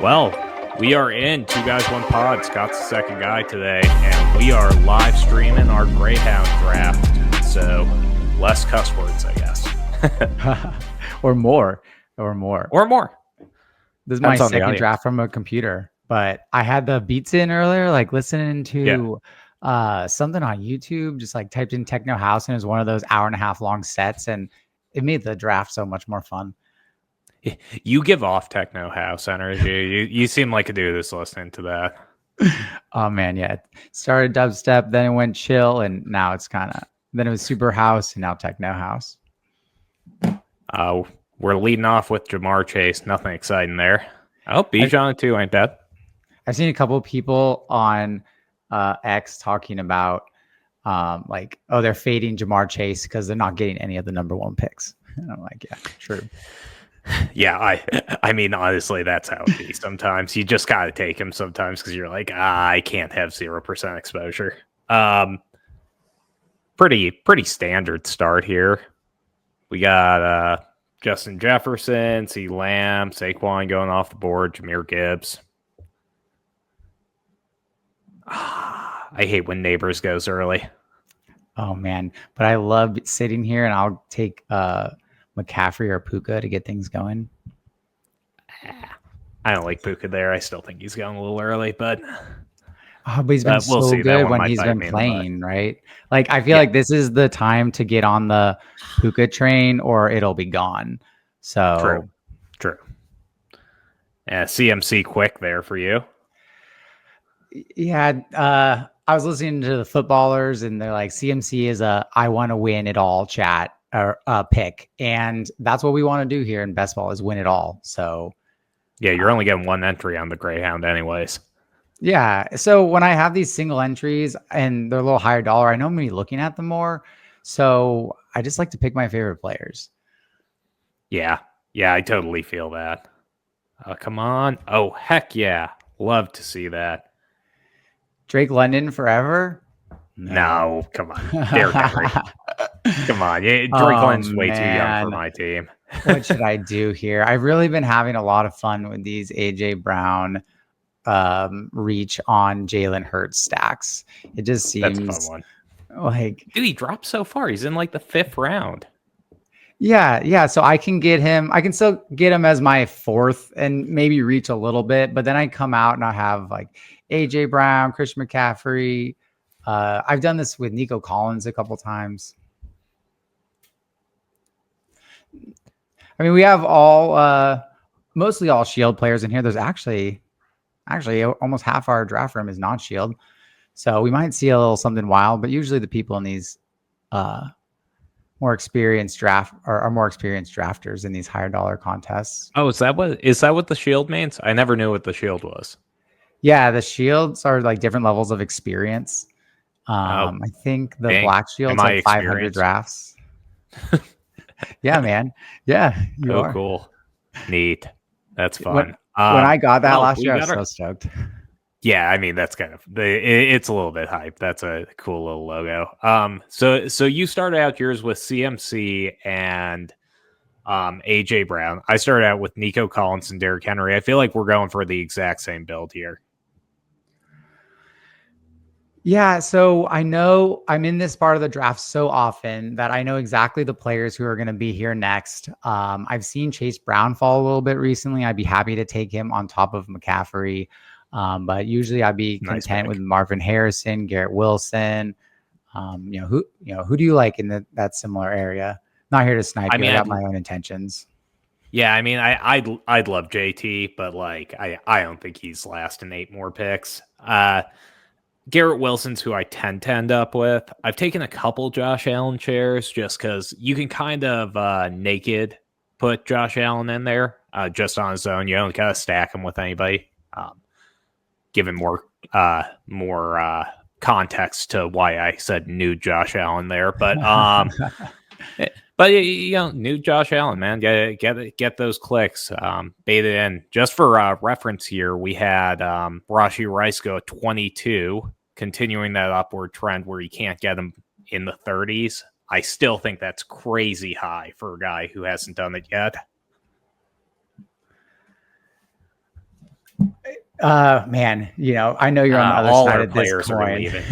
Well, we are in Two Guys One Pod. Scott's the second guy today, and we are live streaming our Greyhound draft. So less cuss words, I guess. or more. This is my second draft from a computer, but I had the beats in earlier, like listening to something on YouTube, just like typed in techno house, and it was one of those hour-and-a-half long sets, and it made the draft so much more fun. You give off techno house energy. You seem like a dude that's listening to that. Oh man, yeah. It started dubstep, then it went chill, and now it's then it was super house, and now techno house. We're leading off with Ja'Marr Chase. Nothing exciting there. Oh, Bijan too ain't bad. I've seen a couple of people on X talking about they're fading Ja'Marr Chase because they're not getting any of the number one picks. And I'm like, yeah, true. Yeah, I mean, honestly, that's how it be. Sometimes you just got to take him sometimes because you're like, I can't have 0% exposure. Pretty standard start here. We got Justin Jefferson, CeeDee Lamb, Saquon going off the board, Jahmyr Gibbs. I hate when Neighbors goes early. Oh, man. But I love sitting here, and I'll take McCaffrey or Puka to get things going. I don't like Puka there. I still think he's going a little early, but he's been so good when he's been playing, right? Like, I feel like this is the time to get on the Puka train or it'll be gone. So True. Yeah, CMC quick there for you. Yeah, I was listening to the footballers, and they're like, CMC is a I want to win it all chat or pick, and that's what we want to do here in best ball is win it all. So yeah, you're only getting one entry on the Greyhound anyways. Yeah, so when I have these single entries and they're a little higher dollar, I know I'm going to be looking at them more. So I just like to pick my favorite players. Yeah, I totally feel that. Come on. Oh, heck yeah. Love to see that. Drake London forever? No, come on. Derrick Henry. Come on. Drake London's way too young for my team. What should I do here? I've really been having a lot of fun with these AJ Brown reach on Jalen Hurts stacks. It just seems that's a fun one. Like, dude, he dropped so far. He's in like the 5th round. Yeah. So I can get him. I can still get him as my 4th and maybe reach a little bit, but then I come out and I have like AJ Brown, Christian McCaffrey. I've done this with Nico Collins a couple times. I mean, we have mostly all shield players in here. There's actually almost half our draft room is not shield. So we might see a little something wild, but usually the people in these more experienced drafters in these higher dollar contests. Oh, is that what the shield means? I never knew what the shield was. Yeah, the shields are like different levels of experience. I think the black shield's like 500 drafts. Yeah, man. Yeah, you are. Cool. Neat. That's fun. When I got that last year, I was so stoked. Yeah, I mean, that's kind of it's a little bit hype. That's a cool little logo. So you started out yours with CMC and AJ Brown. I started out with Nico Collins and Derrick Henry. I feel like we're going for the exact same build here. Yeah, so I know I'm in this part of the draft so often that I know exactly the players who are going to be here next. I've seen Chase Brown fall a little bit recently. I'd be happy to take him on top of McCaffrey. But usually I'd be content with Marvin Harrison, Garrett Wilson. Who do you like in that similar area? Not here to snipe you. I got my own intentions. Yeah, I mean, I'd love JT, but like I don't think he's lasting 8 more picks. Garrett Wilson's who I tend to end up with. I've taken a couple Josh Allen shares just because you can kind of naked put Josh Allen in there just on his own. You don't gotta stack him with anybody. Given more context to why I said new Josh Allen there, but new Josh Allen, man, get those clicks, bait it in. Just for reference here, we had Rashee Rice go at 22, continuing that upward trend where you can't get him in the 30s. I still think that's crazy high for a guy who hasn't done it yet. Man, I know you're on the other All side our of this players are coin. leaving.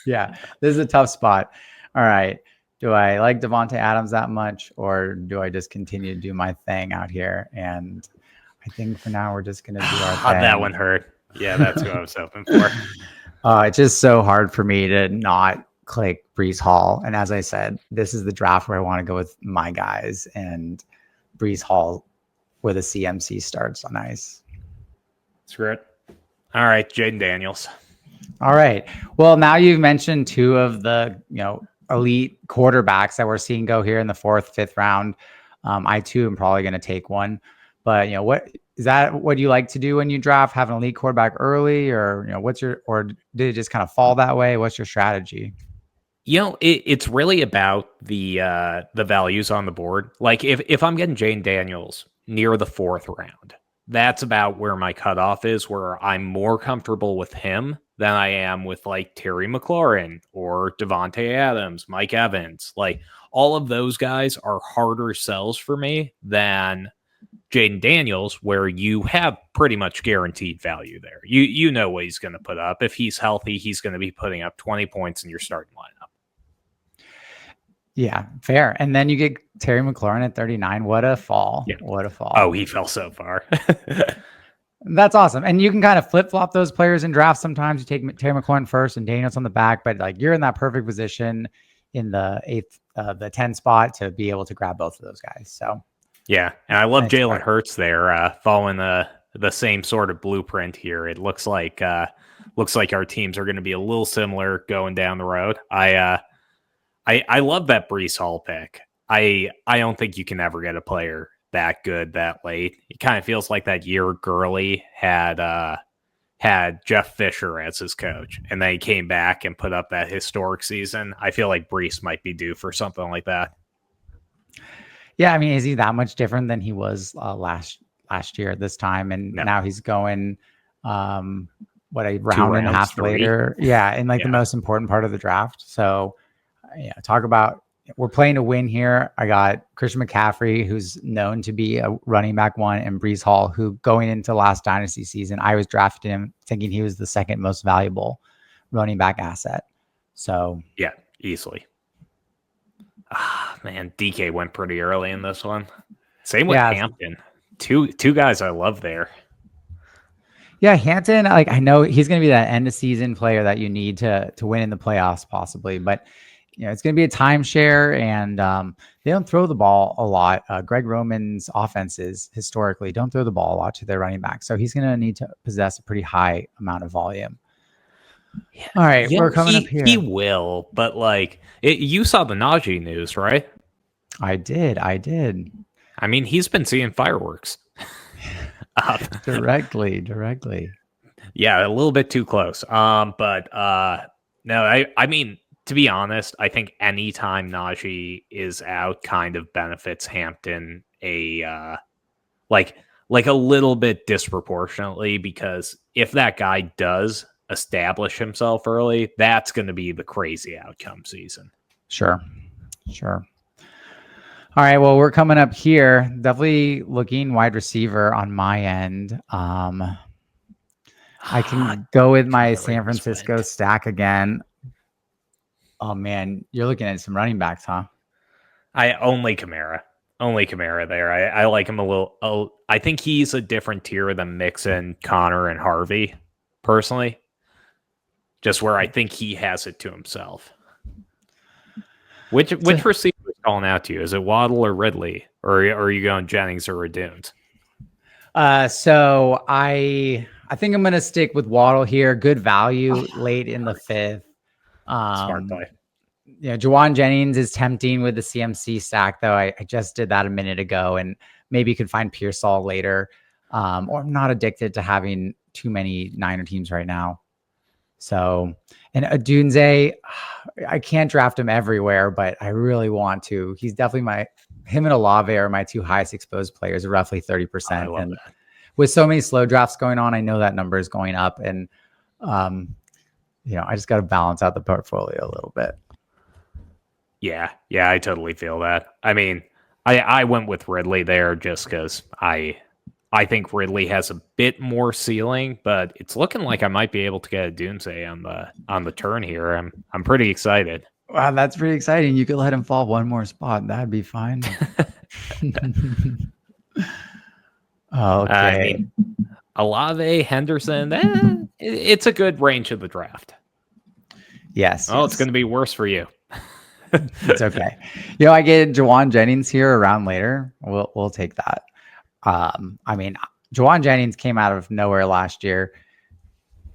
Yeah, this is a tough spot. All right. Do I like Devontae Adams that much, or do I just continue to do my thing out here? And I think for now we're just going to do our thing. That one hurt. Yeah, that's who I was hoping for. It's just so hard for me to not click Breece Hall. And as I said, this is the draft where I want to go with my guys, and Breece Hall with a CMC starts on ice. Screw it. All right, Jaden Daniels. All right. Well, now you've mentioned two of the elite quarterbacks that we're seeing go here in the 4th, 5th round. I too am probably going to take one. But what is that? What do you like to do when you draft? Have an elite quarterback early, or or did it just kind of fall that way? What's your strategy? It's really about the values on the board. Like if I'm getting Jane Daniels near the 4th round, that's about where my cutoff is, where I'm more comfortable with him than I am with like Terry McLaurin or Devontae Adams, Mike Evans. Like all of those guys are harder sells for me than Jaden Daniels, where you have pretty much guaranteed value there. You know what he's going to put up. If he's healthy, he's going to be putting up 20 points in your starting lineup. Yeah, fair. And then you get Terry McLaurin at 39. What a fall. Yeah. What a fall. Oh, he fell so far. That's awesome. And you can kind of flip-flop those players in drafts sometimes. You take Terry McLaurin first and Daniels on the back, but like you're in that perfect position in the 8th, the 10 spot to be able to grab both of those guys. So yeah, and I love Jalen Hurts there, following the same sort of blueprint here. It looks like our teams are going to be a little similar going down the road. I love that Breece Hall pick. I don't think you can ever get a player that good that late. It kind of feels like that year Gurley had Jeff Fisher as his coach, and then he came back and put up that historic season. I feel like Breece might be due for something like that. Yeah, I mean, is he that much different than he was last year at this time? And now he's going a round and a half later. Yeah, in the most important part of the draft. So yeah, talk about we're playing to win here. I got Christian McCaffrey, who's known to be a running back one, and Breece Hall, who going into last dynasty season, I was drafting him thinking he was the 2nd most valuable running back asset. So yeah, easily. Man, DK went pretty early in this one. Same with Hampton. Two guys I love there. Yeah, Hampton, I know he's going to be that end of season player that you need to win in the playoffs possibly, but it's going to be a timeshare, and they don't throw the ball a lot. Greg Roman's offenses historically don't throw the ball a lot to their running back, so he's going to need to possess a pretty high amount of volume. Yeah. All right, we're coming up here. He will, but you saw the Najee news, right? I did. I mean, he's been seeing fireworks. directly. Yeah, a little bit too close. But no, I mean, to be honest, I think anytime Najee is out kind of benefits Hampton a little bit disproportionately, because if that guy does establish himself early, that's going to be the crazy outcome season. Sure. All right, well, we're coming up here. Definitely looking wide receiver on my end. I can go with my San Francisco stack again. Oh man, you're looking at some running backs, huh? Only Kamara there. I like him a little. I think he's a different tier than Mixon, Connor, and Harvey, personally. Just where I think he has it to himself. Which receiver is calling out to you? Is it Waddle or Ridley, or are you going Jennings or Radunes? So I think I'm going to stick with Waddle here. Good value late in the 5th. Smart play. Juwan Jennings is tempting with the CMC stack, though. I just did that a minute ago, and maybe you could find Pearsall later. Or I'm not addicted to having too many Niner teams right now. So, and Adunze, I can't draft him everywhere, but I really want to. He's definitely him and Olave are my 2 highest exposed players, roughly 30%. And that. With so many slow drafts going on, I know that number is going up, and I just got to balance out the portfolio a little bit. Yeah, I totally feel that. I mean, I went with Ridley there just because I I think Ridley has a bit more ceiling, but it's looking like I might be able to get a Doomsday on the turn here. I'm pretty excited. Wow, that's pretty exciting. You could let him fall one more spot. That'd be fine. I Okay. mean, Olave, Henderson, it's a good range of the draft. Yes. Oh, it's going to be worse for you. It's okay. I get Jawan Jennings here around later. We'll take that. I mean, Jawan Jennings came out of nowhere last year,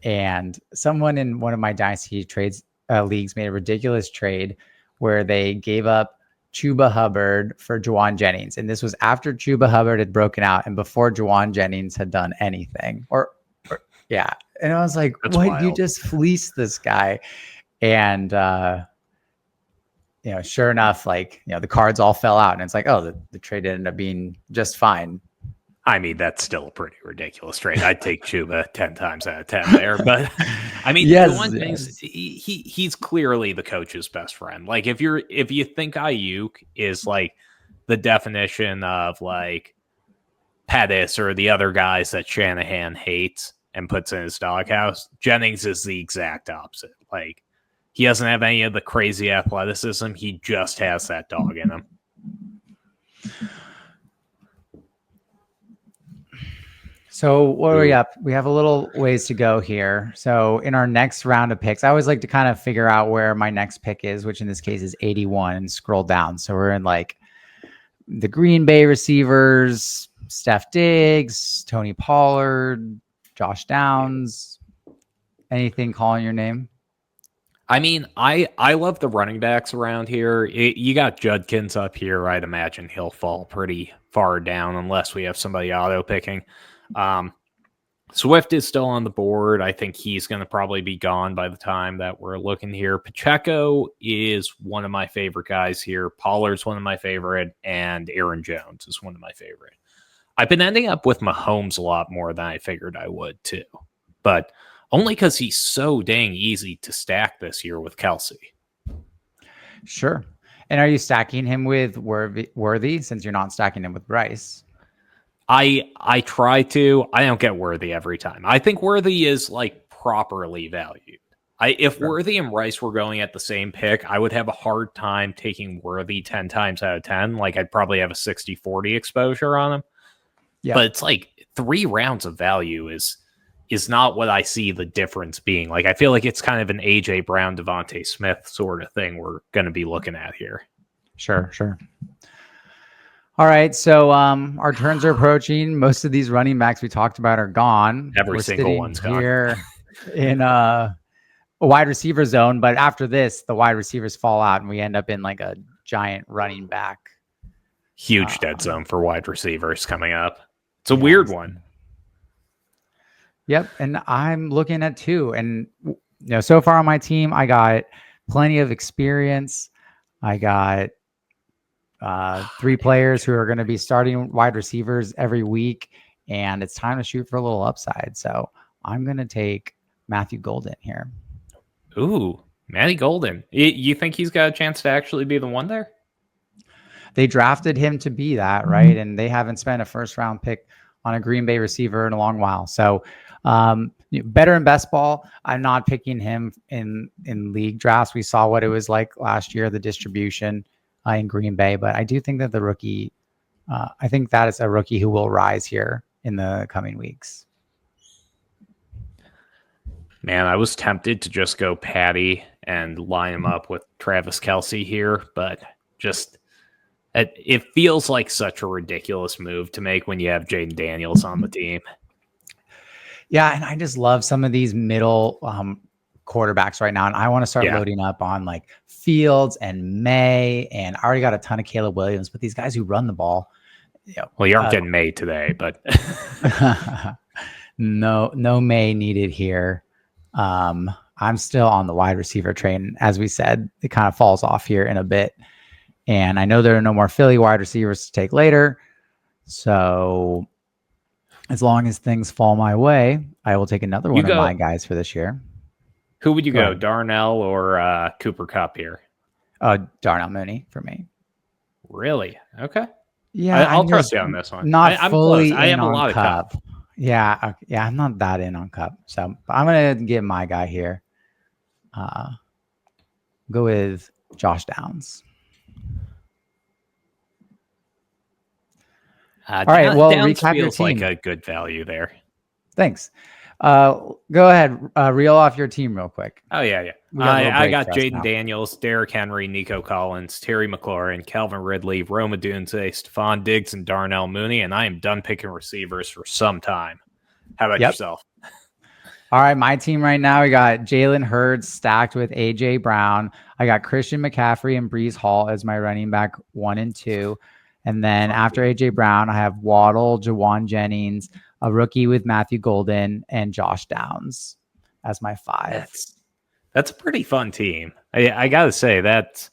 and someone in one of my dynasty trades leagues made a ridiculous trade where they gave up Chuba Hubbard for Jawan Jennings, and this was after Chuba Hubbard had broken out and before Jawan Jennings had done anything. Or yeah, and I was like, That's "What? wild. You just fleeced this guy?" And sure enough, the cards all fell out, and it's like, oh, the trade ended up being just fine. I mean, that's still a pretty ridiculous trade. I'd take Chuba 10 times out of 10 there. But I mean, Yes, the one thing is he's clearly the coach's best friend. Like if you think Ayuk is like the definition of like Pettis or the other guys that Shanahan hates and puts in his doghouse, Jennings is the exact opposite. Like he doesn't have any of the crazy athleticism. He just has that dog in him. So what are we up? We have a little ways to go here. So in our next round of picks, I always like to kind of figure out where my next pick is, which in this case is 81, and scroll down. So we're in like the Green Bay receivers, Steph Diggs, Tony Pollard, Josh Downs. Anything calling your name? I mean, I love the running backs around here. You got Judkins up here. I'd imagine he'll fall pretty far down unless we have somebody auto picking. Swift is still on the board. I think he's going to probably be gone by the time that we're looking here. Pacheco is one of my favorite guys here. Pollard's one of my favorite, and Aaron Jones is one of my favorite. I've been ending up with Mahomes a lot more than I figured I would too, but only because he's so dang easy to stack this year with Kelsey. Sure. And are you stacking him with Worthy since you're not stacking him with Bryce? I try to. I don't get Worthy every time. I think Worthy is like properly valued. If Sure. Worthy and Rice were going at the same pick, I would have a hard time taking Worthy 10 times out of 10. Like I'd probably have a 60-40 exposure on him. Yeah. But it's like 3 rounds of value is not what I see the difference being. Like I feel like it's kind of an AJ Brown, Devontae Smith sort of thing we're going to be looking at here. Sure. All right, so our turns are approaching. Most of these running backs we talked about are gone. Every single one's gone. Here in a wide receiver zone, but after this, the wide receivers fall out, and we end up in like a giant running back. Huge dead zone for wide receivers coming up. It's a weird one. Yep, and I'm looking at 2, and so far on my team, I got plenty of experience. I got 3 players who are going to be starting wide receivers every week, and it's time to shoot for a little upside. So I'm going to take Matthew Golden here. Ooh, Matty Golden. You think he's got a chance to actually be the one there? They drafted him to be that, right? And they haven't spent a first-round pick on a Green Bay receiver in a long while. So better in best ball. I'm not picking him in league drafts. We saw what it was like last year, the distribution in Green Bay, but I do think that the rookie, I think that is a rookie who will rise here in the coming weeks. Man, I was tempted to just go Patty and line him up with Travis Kelce here, but just it feels like such a ridiculous move to make when you have Jaden Daniels on the team. Yeah, and I just love some of these middle quarterbacks right now, and I want to start loading up on like Fields and May, and I already got a ton of Caleb Williams, but these guys who run the ball. Well, you aren't getting May today, but no May needed here. I'm still on the wide receiver train. As we said, it kind of falls off here in a bit, and I know there are no more Philly wide receivers to take later, so as long as things fall my way, I will take another one of my guys for this year. Who would you go, Darnell or Cooper Kupp here? Darnell Mooney for me. Really? Okay. Yeah, I'll I'm trust just you on this one. not I'm close. fully I in have a on lot of Cup. Cup. Yeah, yeah, I'm not that in on Cup. So I'm gonna get my guy here. Go with Josh Downs. All right, well, Downs recap your feels like team. a good value there. Thanks. Go ahead, reel off your team real quick. Oh, yeah. We got a little I break got for us Jaden now. Daniels, Derrick Henry, Nico Collins, Terry McLaurin, Calvin Ridley, Roma Dunze, Stephon Diggs, and Darnell Mooney, and I am done picking receivers for some time. How about yourself? All right, my team right now, we got Jalen Hurts stacked with A.J. Brown. I got Christian McCaffrey and Breece Hall as my running back 1 and 2. And then after A.J. Brown, I have Waddle, Jawan Jennings, a rookie with Matthew Golden, and Josh Downs as my 5. That's a pretty fun team. I got to say, that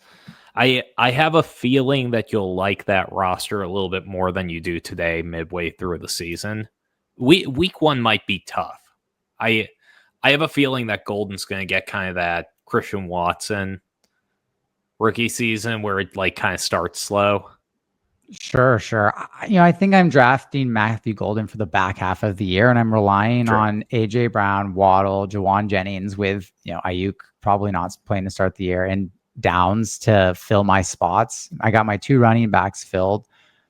I have a feeling that you'll like that roster a little bit more than you do today midway through the season. Week 1 might be tough. I have a feeling that Golden's going to get kind of that Christian Watson rookie season where it like kind of starts slow. Sure. I think I'm drafting Matthew Golden for the back half of the year, and I'm relying on A.J. Brown, Waddle, Jawan Jennings with, Ayuk probably not playing to start the year, and Downs to fill my spots. I got my 2 running backs filled.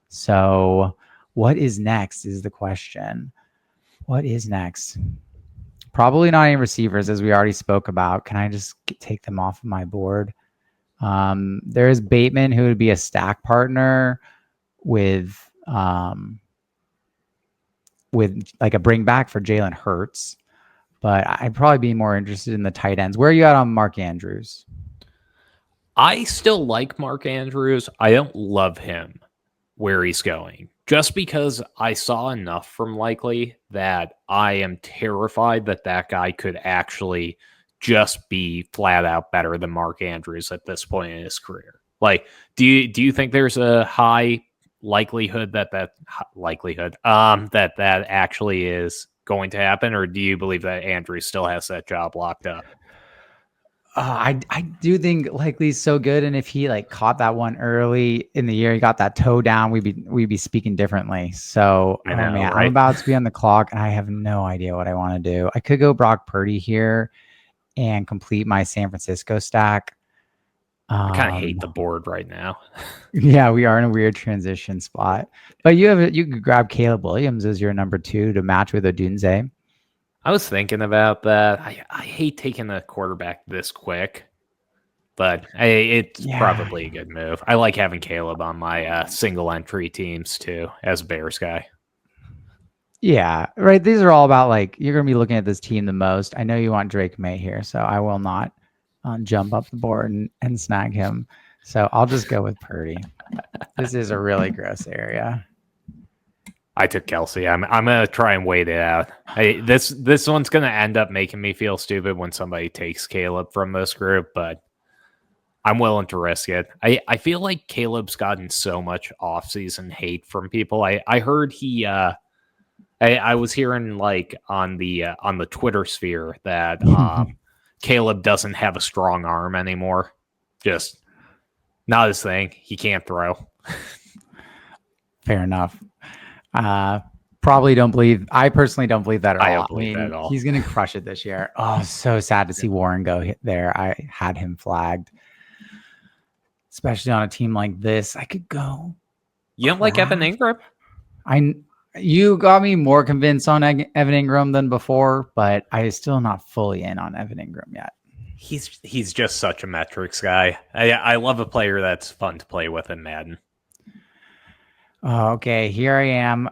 So what is next is the question. What is next? Probably not any receivers, as we already spoke about. Can I just take them off of my board? There is Bateman, who would be a stack partner with like a bring back for Jalen Hurts, but I'd probably be more interested in the tight ends. Where are you at on Mark Andrews? I still like Mark Andrews. I don't love him where he's going, just because I saw enough from Likely that I am terrified that guy could actually just be flat out better than Mark Andrews at this point in his career. Like, do you think there's a high likelihood that actually is going to happen, or do you believe that Andrews still has that job locked up? I do think Likely's so good, and if he like caught that one early in the year, he got that toe down, we'd be speaking differently. So, I know, man, right? I'm about to be on the clock, and I have no idea what I want to do. I could go Brock Purdy here and complete my San Francisco stack. I kind of hate the board right now. Yeah, we are in a weird transition spot, but you could grab Caleb Williams as your number 2 to match with Odunze. I was thinking about that. I hate taking a quarterback this quick, but it's probably a good move. I like having Caleb on my single entry teams too, as a Bears guy. Yeah, right. These are all about like, you're going to be looking at this team the most. I know you want Drake May here, so I will not jump up the board and snag him. So I'll just go with Purdy. This is a really gross area. I took Kelsey. I'm gonna try and wait it out. This one's gonna end up making me feel stupid when somebody takes Caleb from this group, but I'm willing to risk it. I feel like Caleb's gotten so much off-season hate from people. I heard he I was hearing like on the Twitter sphere that Caleb doesn't have a strong arm anymore. Just not his thing. He can't throw. Fair enough. Probably don't believe. I personally don't believe that at all. I don't believe that at all. He's going to crush it this year. Oh, so sad to see Warren go there. I had him flagged, especially on a team like this. I could go. You don't like Evan Ingram? You got me more convinced on Evan Ingram than before, but I still not fully in on Evan Ingram yet. He's just such a metrics guy. I love a player that's fun to play with in Madden. Okay, here I am.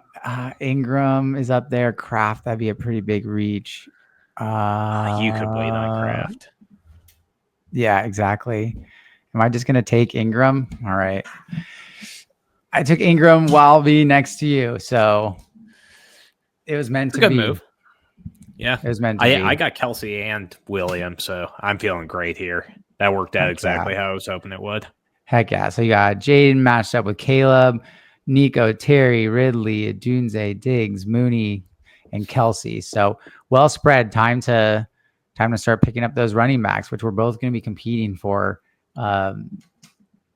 Ingram is up there. Kraft, that'd be a pretty big reach. You could wait on Kraft. Yeah, exactly. Am I just going to take Ingram? All right. I took Ingram while being next to you, so it was meant to be. Good move. Yeah. It was meant to be. I got Kelsey and William, so I'm feeling great here. That worked out exactly how I was hoping it would. Heck yeah. So you got Jaden matched up with Caleb, Nico, Terry, Ridley, Dunze, Diggs, Mooney, and Kelsey. So well spread. Time to start picking up those running backs, which we're both going to be competing for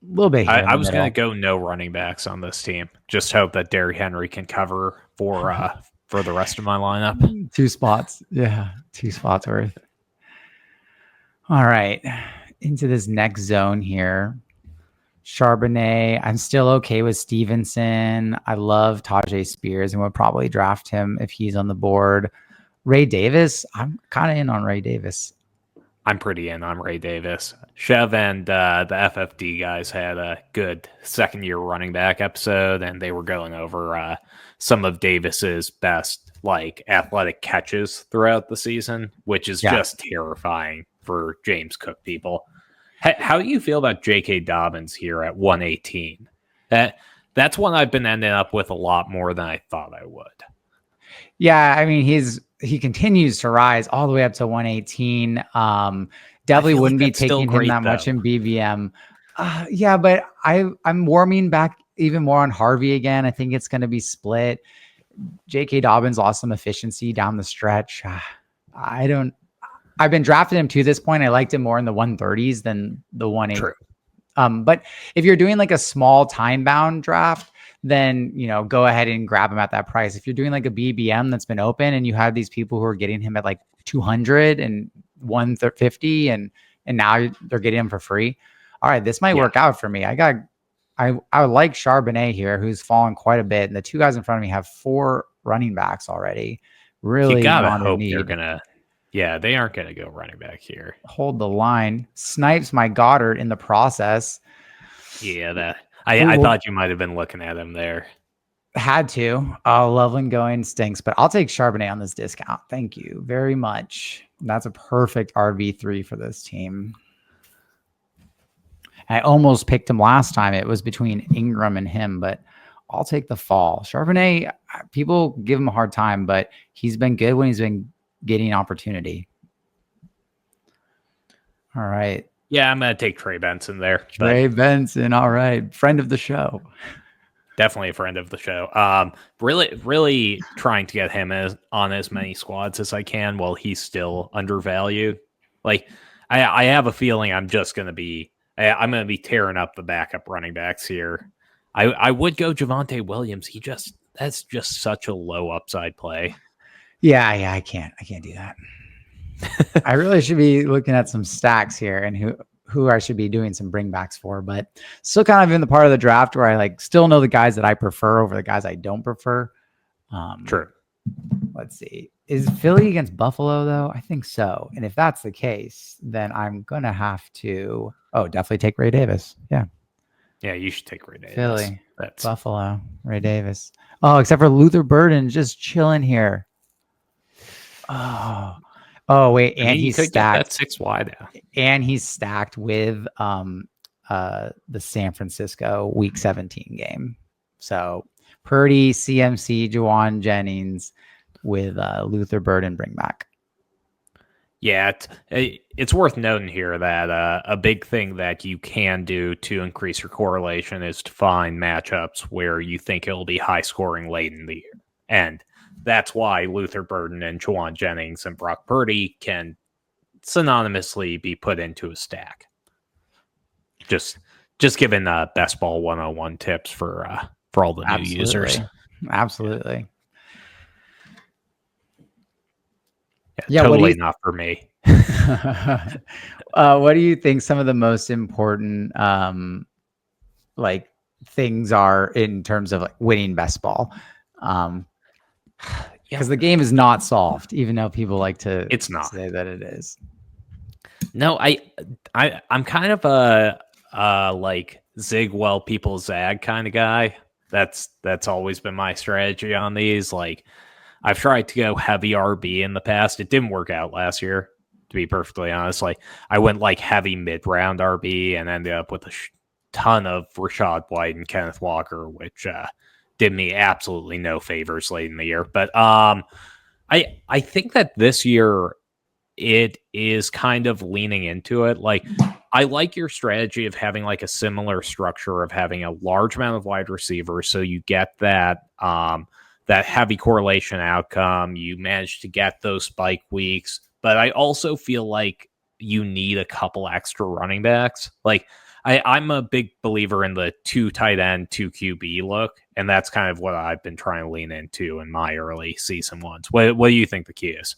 little bit here in I the was going middle. to go no running backs on this team. Just hope that Derrick Henry can cover for the rest of my lineup. 2 spots. Yeah, 2 spots worth. All right. Into this next zone here. Charbonnet. I'm still okay with Stevenson. I love Tajay Spears and would probably draft him if he's on the board. Ray Davis. I'm kind of in on Ray Davis. I'm pretty in on Ray Davis. Chev and the FFD guys had a good second-year running back episode, and they were going over some of Davis's best like athletic catches throughout the season, which is just terrifying for James Cook people. How do you feel about J.K. Dobbins here at 118? That's one I've been ending up with a lot more than I thought I would. Yeah, I mean, he continues to rise all the way up to 118. Definitely wouldn't be taking him that much in BVM. Yeah, but I'm warming back even more on Harvey again. I think it's going to be split. J.K. Dobbins lost some efficiency down the stretch. I've been drafting him to this point. I liked him more in the 130s than the 180. True. But if you're doing like a small time bound draft, then, go ahead and grab him at that price. If you're doing like a BBM that's been open and you have these people who are getting him at like 200 and 150 and now they're getting him for free. All right, this might work out for me. I would like Charbonnet here, who's fallen quite a bit. And the 2 guys in front of me have 4 running backs already. Really, you gotta hope they're gonna. Yeah, they aren't gonna go running back here. Hold the line. Snipes my Goddard in the process. Yeah, I thought you might have been looking at him there. Had to. Oh, Loveland going stinks, but I'll take Charbonnet on this discount. Thank you very much. That's a perfect RB3 for this team. I almost picked him last time. It was between Ingram and him, but I'll take the fall. Charbonnet, people give him a hard time, but he's been good when he's been getting opportunity. All right. Yeah, I'm going to take Trey Benson there. Trey Benson. All right. Friend of the show. Definitely a friend of the show. Really trying to get him on as many squads as I can while he's still undervalued. Like, I have a feeling I'm going to be tearing up the backup running backs here. I would go Javonte Williams. That's just such a low upside play. Yeah, I can't do that. I really should be looking at some stacks here and who I should be doing some bringbacks for, but still kind of in the part of the draft where I still know the guys that I prefer over the guys I don't prefer. True. Let's see. Is Philly against Buffalo though? I think so. And if that's the case, then I'm going to have to, definitely take Ray Davis. Yeah. Yeah, you should take Ray Davis. Philly, Buffalo, Ray Davis. Oh, except for Luther Burden just chilling here. Oh wait, and he's stacked. That 6 wide out. And he's stacked with the San Francisco Week 17 game. So Purdy, CMC, Juwan Jennings with Luther Burden bring back. Yeah, it's worth noting here that a big thing that you can do to increase your correlation is to find matchups where you think it'll be high scoring late in the year. And that's why Luther Burden and Juwan Jennings and Brock Purdy can synonymously be put into a stack. Just giving best ball 101 tips for all the new users. Absolutely. Yeah, totally not for me. What do you think some of the most important things are in terms of winning best ball? Because the game is not solved, even though people like to say that it is. No, I'm kind of a zig while people zag kind of guy. That's always been my strategy on these. I've tried to go heavy RB in the past. It didn't work out last year, to be perfectly honest. I went heavy mid-round RB and ended up with a ton of Rashad White and Kenneth Walker, which did me absolutely no favors late in the year. But I think that this year it is kind of leaning into it. I like your strategy of having a similar structure of having a large amount of wide receivers, so you get that that heavy correlation outcome. You manage to get those spike weeks, but I also feel like you need a couple extra running backs. I'm a big believer in the 2 tight end, 2 QB look, and that's kind of what I've been trying to lean into in my early season ones. What do you think the key is?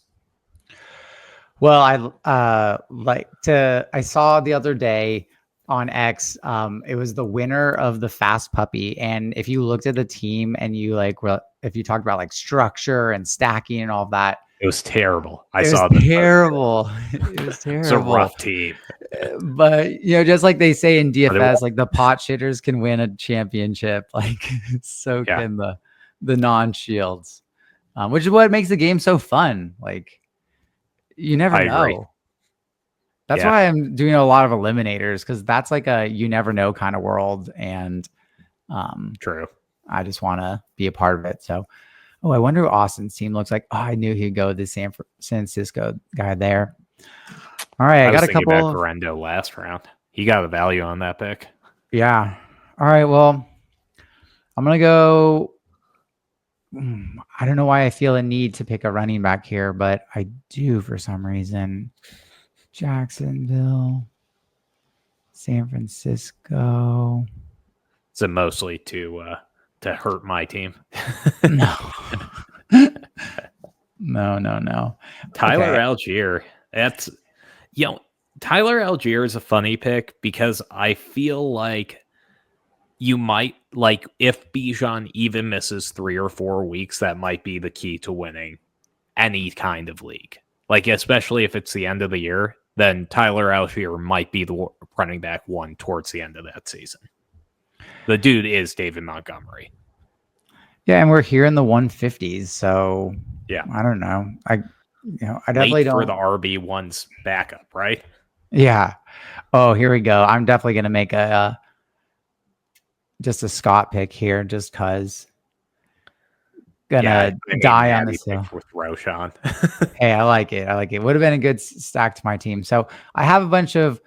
Well, I saw the other day on X, it was the winner of the Fast Puppy. And if you looked at the team and if you talked about like structure and stacking and all of that, it was terrible. It was terrible. It's a rough team. But, just like they say in DFS, like the pot shitters can win a championship. Like so can the non-shields, which is what makes the game so fun. Like you never know. Agree. That's why I'm doing a lot of eliminators, because that's like a you never know kind of world. And true. I just want to be a part of it. So, I wonder who Austin's team looks like. Oh, I knew he'd go the San Francisco guy there. All right, I got a couple about Garendo last round. He got a value on that pick. Yeah. All right, well, I'm going to go. I don't know why I feel a need to pick a running back here, but I do for some reason. Jacksonville, San Francisco. Is it mostly to hurt my team? No. No. Tyler Algier. That's Tyler Algier is a funny pick because I feel like you might, like, if Bijan even misses 3 or 4 weeks, that might be the key to winning any kind of league. Like, especially if it's the end of the year, then Tyler Algier might be the running back one towards the end of that season. The dude is David Montgomery. Yeah, and we're here in the 150s, so yeah, I don't know. I definitely don't. For the RB1's backup, right? Yeah. Oh, here we go. I'm definitely gonna make just a Scott pick here, just cause. Gonna die on this hill with Roshan. Hey, I like it. Would have been a good stack to my team. So I have a bunch of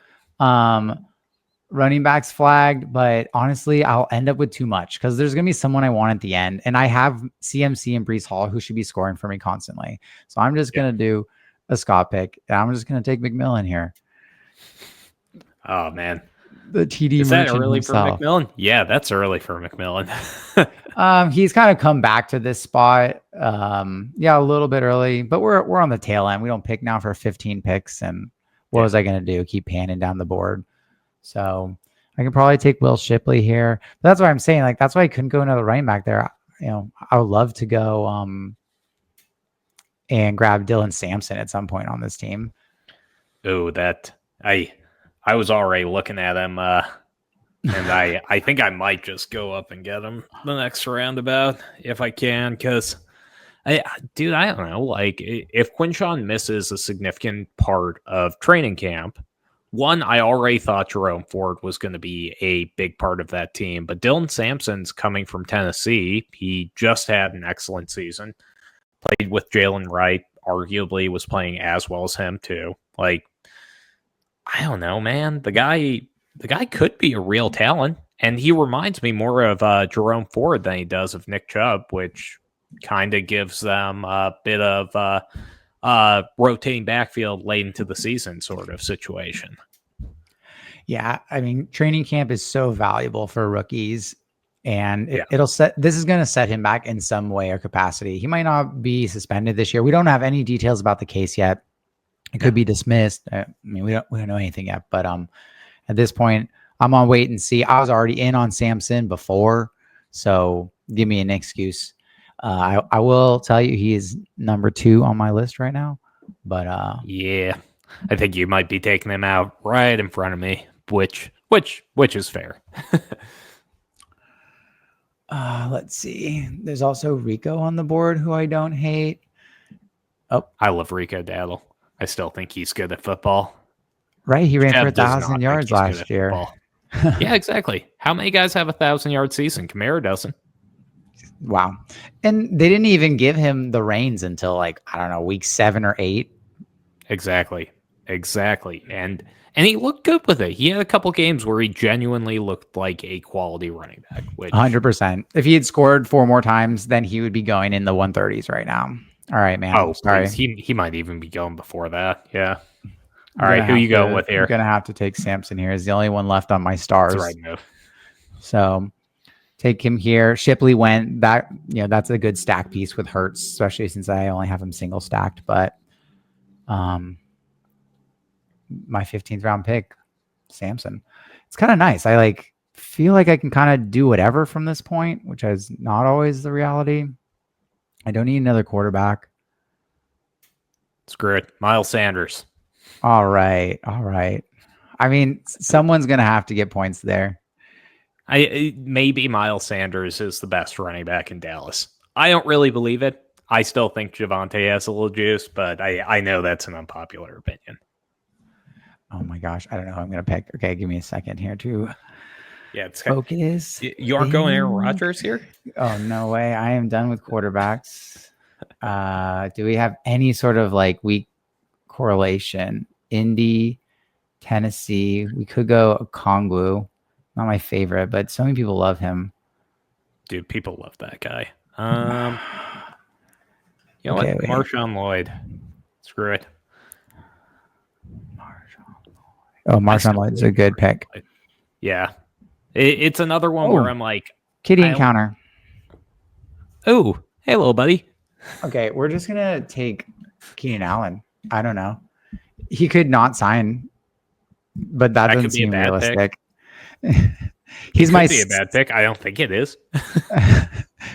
running backs flagged, but honestly, I'll end up with too much because there's going to be someone I want at the end. And I have CMC and Breece Hall who should be scoring for me constantly. So I'm just going to do a Scott pick. And I'm just going to take McMillan here. Oh, man. The TD Is that early himself. For McMillan? Yeah, that's early for McMillan. He's kind of come back to this spot. A little bit early, but we're on the tail end. We don't pick now for 15 picks. And what was I going to do? Keep panning down the board. So I can probably take Will Shipley here. But that's why I'm saying, like, that's why I couldn't go another running back there. I would love to go and grab Dylan Sampson at some point on this team. Oh, that I was already looking at him, and I think I might just go up and get him the next roundabout if I can, because I don't know. Like, if Quinshawn misses a significant part of training camp, one, I already thought Jerome Ford was going to be a big part of that team, but Dylan Sampson's coming from Tennessee. He just had an excellent season. Played with Jalen Wright, arguably was playing as well as him too. Like, I don't know, man. The guy could be a real talent, and he reminds me more of Jerome Ford than he does of Nick Chubb, which kind of gives them a bit of rotating backfield late into the season sort of situation. Yeah, I mean, training camp is so valuable for rookies, and this is going to set him back in some way or capacity. He might not be suspended this year. We don't have any details about the case yet. It could be dismissed. I mean, we don't know anything yet, but at this point, I'm on wait and see. I was already in on Sampson before, so give me an excuse. I will tell you he is number 2 on my list right now, but yeah, I think you might be taking him out right in front of me, which is fair. Let's see. There's also Rico on the board, who I don't hate. Oh, I love Rico Daddle. I still think he's good at football. Right, he ran for 1,000 yards last year. Yeah, exactly. How many guys have 1,000-yard season? Kamara doesn't. Wow. And they didn't even give him the reins until, like, I don't know, week 7 or 8. Exactly. And he looked good with it. He had a couple games where he genuinely looked like a quality running back. 100%. If he had scored 4 more times, then he would be going in the 130s right now. All right, man. Oh, sorry. He might even be going before that. Yeah. All right, who you going with here? I'm gonna have to take Samson here. He's the only one left on my That's stars. the right move. So take him here. Shipley went that. That's a good stack piece with Hurts, especially since I only have him single stacked. But my 15th round pick, Samson. It's kind of nice. I feel like I can kind of do whatever from this point, which is not always the reality. I don't need another quarterback. Screw it. Miles Sanders. All right. I mean, someone's going to have to get points there. Maybe Miles Sanders is the best running back in Dallas. I don't really believe it. I still think Javonte has a little juice, but I know that's an unpopular opinion. Oh my gosh. I don't know who I'm going to pick. Okay, give me a second here to focus. You aren't going Aaron Rodgers here? Oh, no way. I am done with quarterbacks. Do we have any sort of weak correlation? Indy, Tennessee. We could go Kongwu. Not my favorite, but so many people love him. Dude, people love that guy. You know what? Marshawn Lloyd. Screw it. Marshawn Lloyd's a good pick. Yeah. It's another one where I'm like... Kitty encounter. Oh, hey, little buddy. Okay, we're just going to take Keenan Allen. I don't know. He could not sign, but that doesn't seem realistic. He's my... Could be a bad pick. I don't think it is.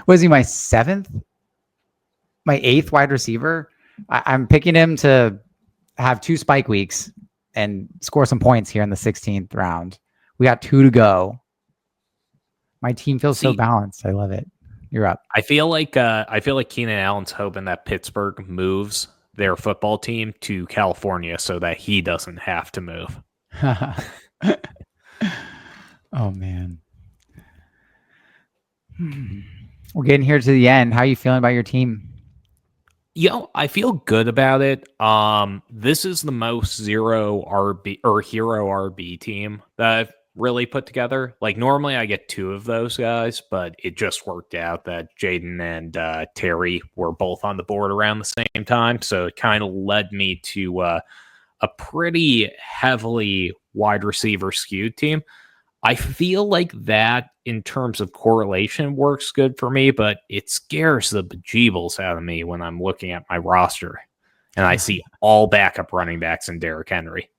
Was he my 7th? My 8th wide receiver? I'm picking him to have 2 spike weeks and score some points here in the 16th round. We got 2 to go. My team feels so balanced. I love it. You're up. I feel like Keenan Allen's hoping that Pittsburgh moves their football team to California so that he doesn't have to move. Oh man. We're getting here to the end. How are you feeling about your team? I feel good about it. This is the most zero RB or hero RB team that I've really put together. Normally I get 2 of those guys, but it just worked out that Jaden and Terry were both on the board around the same time. So it kind of led me to a pretty heavily wide receiver skewed team. I feel like that in terms of correlation works good for me, but it scares the bejeebles out of me when I'm looking at my roster and I see all backup running backs in Derrick Henry.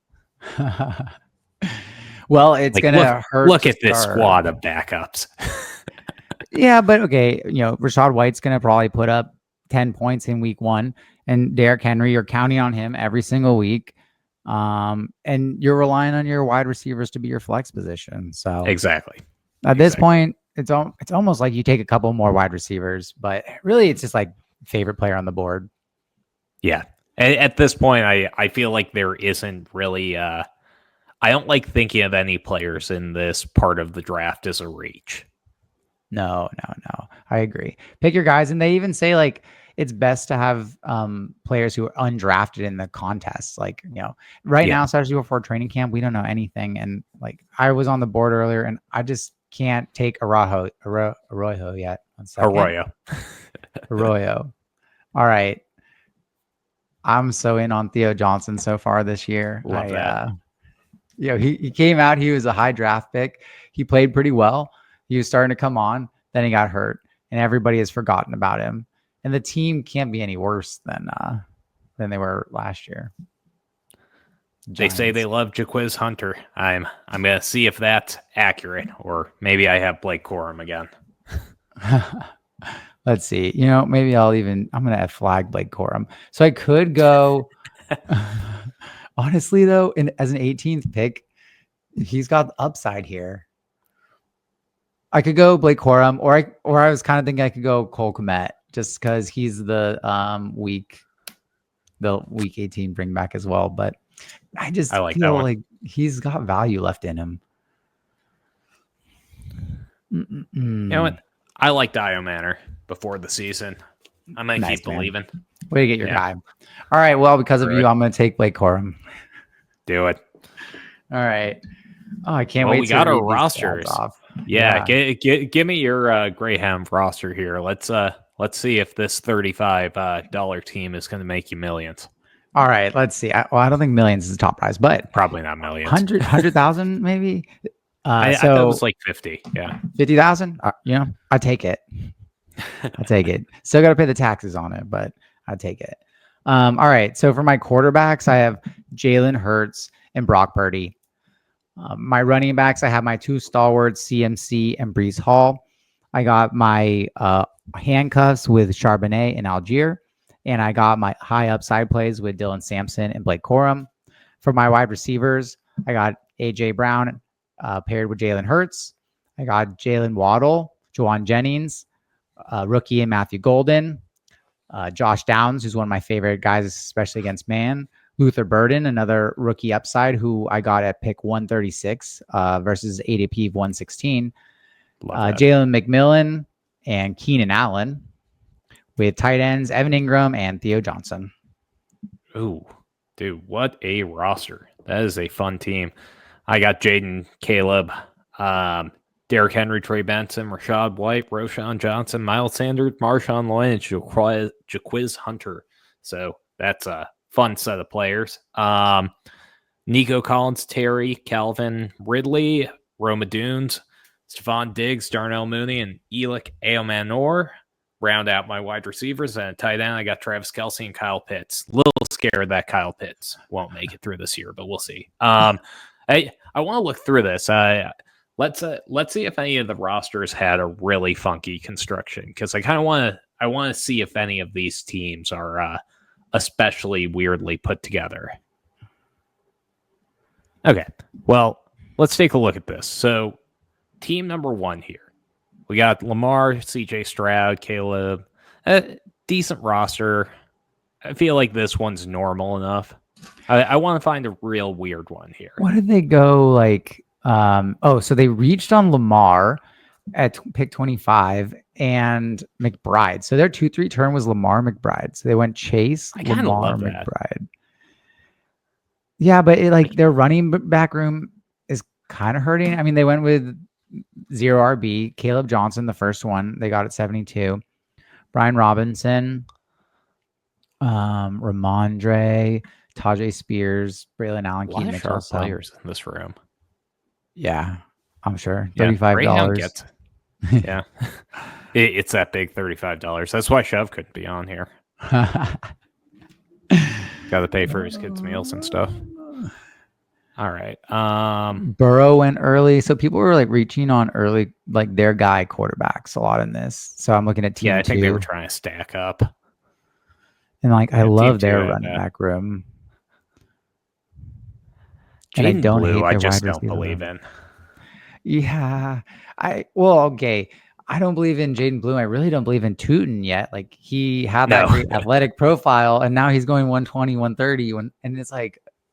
Well, it's going to hurt. Look at this squad of backups. Yeah, but okay, Rachaad White's going to probably put up 10 points in week 1, and Derrick Henry, you're counting on him every single week. And you're relying on your wide receivers to be your flex position. So exactly. At this point, it's almost like you take a couple more wide receivers, but really it's just favorite player on the board. Yeah. At this point, I feel like there isn't really I don't like thinking of any players in this part of the draft as a reach. No. I agree. Pick your guys. And they even say it's best to have players who are undrafted in the contest. Right now, especially before training camp, we don't know anything. And I was on the board earlier and I just can't take Arroyo yet. Arroyo. All right. I'm so in on Theo Johnson so far this year. Love that. He came out. He was a high draft pick. He played pretty well. He was starting to come on. Then he got hurt, and everybody has forgotten about him. And the team can't be any worse than they were last year. They say they love Jaquiz Hunter. I'm gonna see if that's accurate, or maybe I have Blake Corum again. Let's see. Maybe I'm gonna flag Blake Corum. So I could go. Honestly, though, as an 18th pick, he's got upside here. I could go Blake Corum, or I was kind of thinking I could go Cole Kmet, just because he's the week 18 bring back as well. But I feel like he's got value left in him. You know what? I liked Dio Manor before the season. I'm going to keep believing. Way to get your guy. All right. Well, because of you, I'm going to take Blake Corum. Do it. All right. Oh, I can't wait. We got our rosters. Yeah. Give me your Greyhound roster here. Let's see if this $35 team is going to make you millions. All right, let's see. I don't think millions is the top prize, but Probably not millions. 100,000 maybe. I thought it was like 50. Yeah. 50,000. I take it. I take it. Still got to pay the taxes on it, but I take it. All right. So for my quarterbacks, I have Jalen Hurts and Brock Purdy. My running backs, I have my two stalwarts, CMC and Breece Hall. I got my handcuffs with Charbonnet and Algier. And I got my high upside plays with Dylan Sampson and Blake Corum. For my wide receivers, I got A.J. Brown paired with Jalen Hurts. I got Jalen Waddle, Juwan Jennings, rookie and Matthew Golden. Josh Downs, who's one of my favorite guys, especially against man. Luther Burden, another rookie upside who I got at pick 136 versus ADP of 116. Jalen McMillan and Keenan Allen with tight ends Evan Ingram and Theo Johnson. Ooh, dude, what a roster. That is a fun team. I got Jaden, Caleb, Derrick Henry, Trey Benson, Rashad White, Roshan Johnson, Miles Sanders, Marshawn Lloyd, and Jaquiz Hunter. So that's a fun set of players. Nico Collins, Terry, Calvin Ridley, Roma Dunes, Stephon Diggs, Darnell Mooney, and Elick Aomanor round out my wide receivers. And tight end, I got Travis Kelce and Kyle Pitts. A little scared that Kyle Pitts won't make it through this year, but we'll see. I want to look through this. Let's see if any of the rosters had a really funky construction, because I kind of want to see if any of these teams are especially weirdly put together. Okay, well, let's take a look at this. So, team number 1 here, we got Lamar, CJ Stroud, Caleb, decent roster. I feel like this one's normal enough. I want to find a real weird one here. What did they go like? So they reached on Lamar at pick 25 and McBride. So their 2-3 turn was Lamar McBride. So they went Chase, Lamar McBride. Yeah, but their running back room is kind of hurting. I mean, they went with 0 RB, Caleb Johnson, the first one they got at 72, Brian Robinson, Ramondre, Tajay Spears, Braylon Allen, Keaton Mitchell. Players in this room. Yeah, I'm sure. $35. Yeah. It's that big $35. That's why Shove couldn't be on here. Got to pay for his kids' meals and stuff. All right. Burrow went early. So people were reaching on early, their guy quarterbacks a lot in this. So I'm looking at team 2. I think they were trying to stack up. And I love their running back room. Jaden Blue, I just don't believe in. Yeah. Okay. I don't believe in Jaden Blue. I really don't believe in Tootin yet. He had that great athletic profile, and now he's going 120, 130. And it's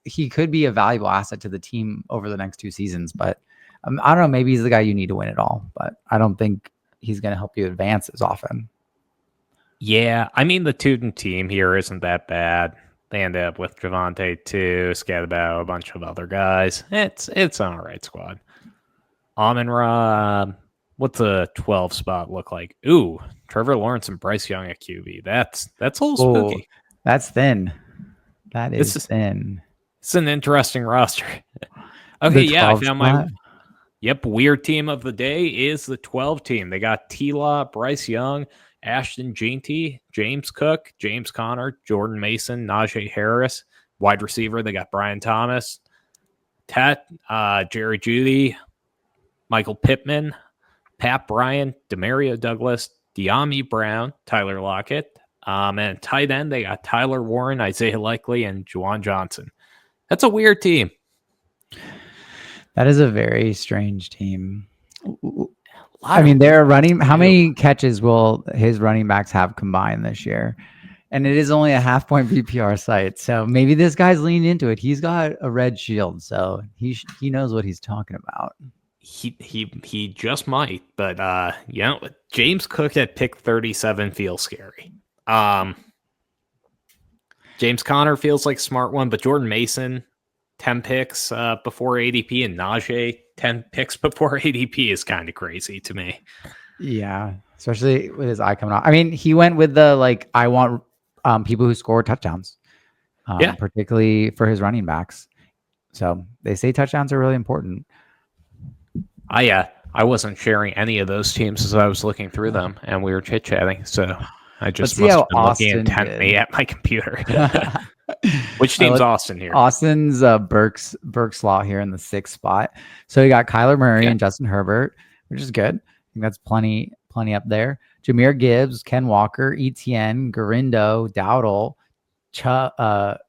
he could be a valuable asset to the team over the next 2 seasons. But I don't know. Maybe he's the guy you need to win it all. But I don't think he's going to help you advance as often. Yeah. I mean, the Tootin team here isn't that bad. They end up with Javonte too, Scadabow, a bunch of other guys. It's an all right squad. Amon-Ra, what's a 12 spot look like? Ooh, Trevor Lawrence and Bryce Young at QB. That's a little spooky. That's thin. That is thin. It's an interesting roster. Okay, yeah, I found my weird team of the day is the 12 team. They got T-Law, Bryce Young, Ashton Jeanty, James Cook, James Conner, Jordan Mason, Najee Harris. Wide receiver, they got Brian Thomas, Jerry Jeudy, Michael Pittman, Pat Bryant, Demario Douglas, De'Ami Brown, Tyler Lockett. And tight end, they got Tyler Warren, Isaiah Likely, and Juwan Johnson. That's a weird team. That is a very strange team. I mean, they're running. How many catches will his running backs have combined this year? And it is only a half-point PPR site, so maybe this guy's leaned into it. He's got a red shield, so he knows what he's talking about. He just might, but James Cook at pick 37 feels scary. James Conner feels like a smart one, but Jordan Mason, 10 picks before ADP, and Najee, 10 picks before ADP is kind of crazy to me. Yeah, especially with his eye coming off. I mean, he went with the I want people who score touchdowns. particularly for his running backs. So they say touchdowns are really important. I wasn't sharing any of those teams as I was looking through them, and we were chit-chatting, so I just must have been looking intently at my computer. Which team's Austin here? Austin's Burke's Law here in the 6th spot. So you got Kyler Murray and Justin Herbert, which is good. I think that's plenty up there. Jahmyr Gibbs, Ken Walker, ETN, Garindo, Dowdle,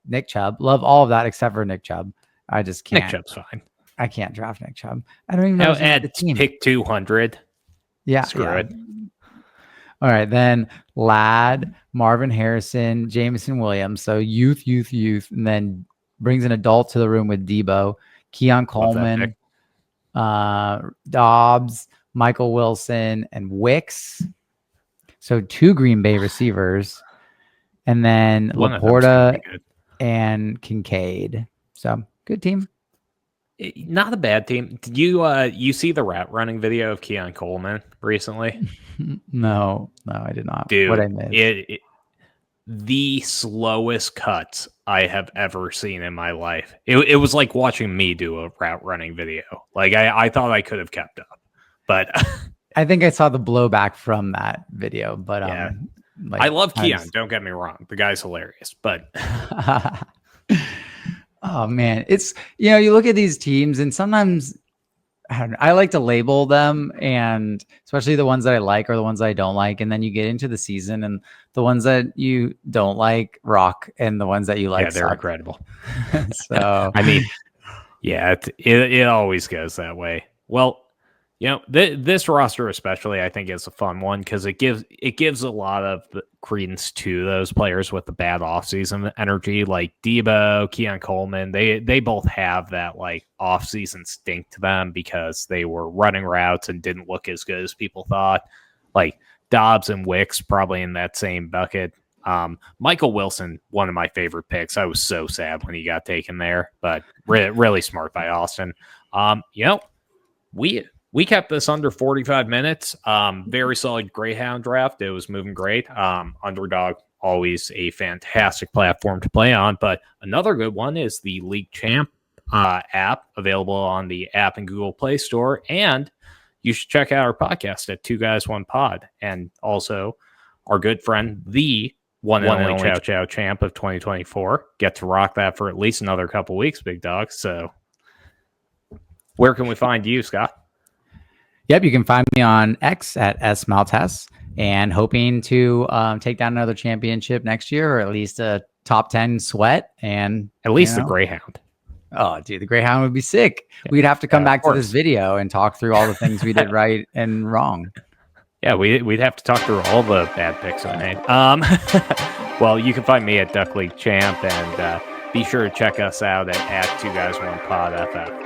Nick Chubb. Love all of that except for Nick Chubb. I just can't. Nick Chubb's fine. I can't draft Nick Chubb. I don't even know. At pick 200. Yeah. Screw it. All right. Then Ladd, Marvin Harrison, Jameson Williams. So youth. And then brings an adult to the room with Debo, Keon Coleman, Dobbs, Michael Wilson, and Wicks. So 2 Green Bay receivers. And then Laporta and Kincaid. So good team. Not a bad team. Did you see the route running video of Keon Coleman recently? No, I did not. Dude, what I missed. The slowest cuts I have ever seen in my life. It was like watching me do a route running video. Like I thought I could have kept up, but I think I saw the blowback from that video. But I love Keon. Don't get me wrong, the guy's hilarious. But oh man, it's you look at these teams and sometimes I like to label them, and especially the ones that I like or the ones that I don't like, and then you get into the season and the ones that you don't like rock, and the ones that you like they're incredible. So I mean, it always goes that way. Well, this roster especially, I think, is a fun one because it gives a lot of credence to those players with the bad offseason energy, like Debo, Keon Coleman. They both have that like offseason stink to them because they were running routes and didn't look as good as people thought. Like Dobbs and Wicks probably in that same bucket. Michael Wilson, one of my favorite picks. I was so sad when he got taken there, but really smart by Austin. We kept this under 45 minutes. Very solid Greyhound draft. It was moving great. Underdog, always a fantastic platform to play on. But another good one is the League Champ app, available on the app and Google Play Store. And you should check out our podcast at Two Guys One Pod. And also our good friend, the one and only Chow Chow champ of 2024. Get to rock that for at least another couple weeks, big dog. So where can we find you, Scott? Yep, you can find me on X at SMaltez, and hoping to take down another championship next year, or at least a top 10 sweat, and at least the Greyhound. Oh, dude, the Greyhound would be sick. Yeah. We'd have to come back to this video and talk through all the things we did right and wrong. Yeah, we'd have to talk through all the bad picks I made. Well, you can find me at Duck League Champ, and be sure to check us out at TwoGuysOnePodFF.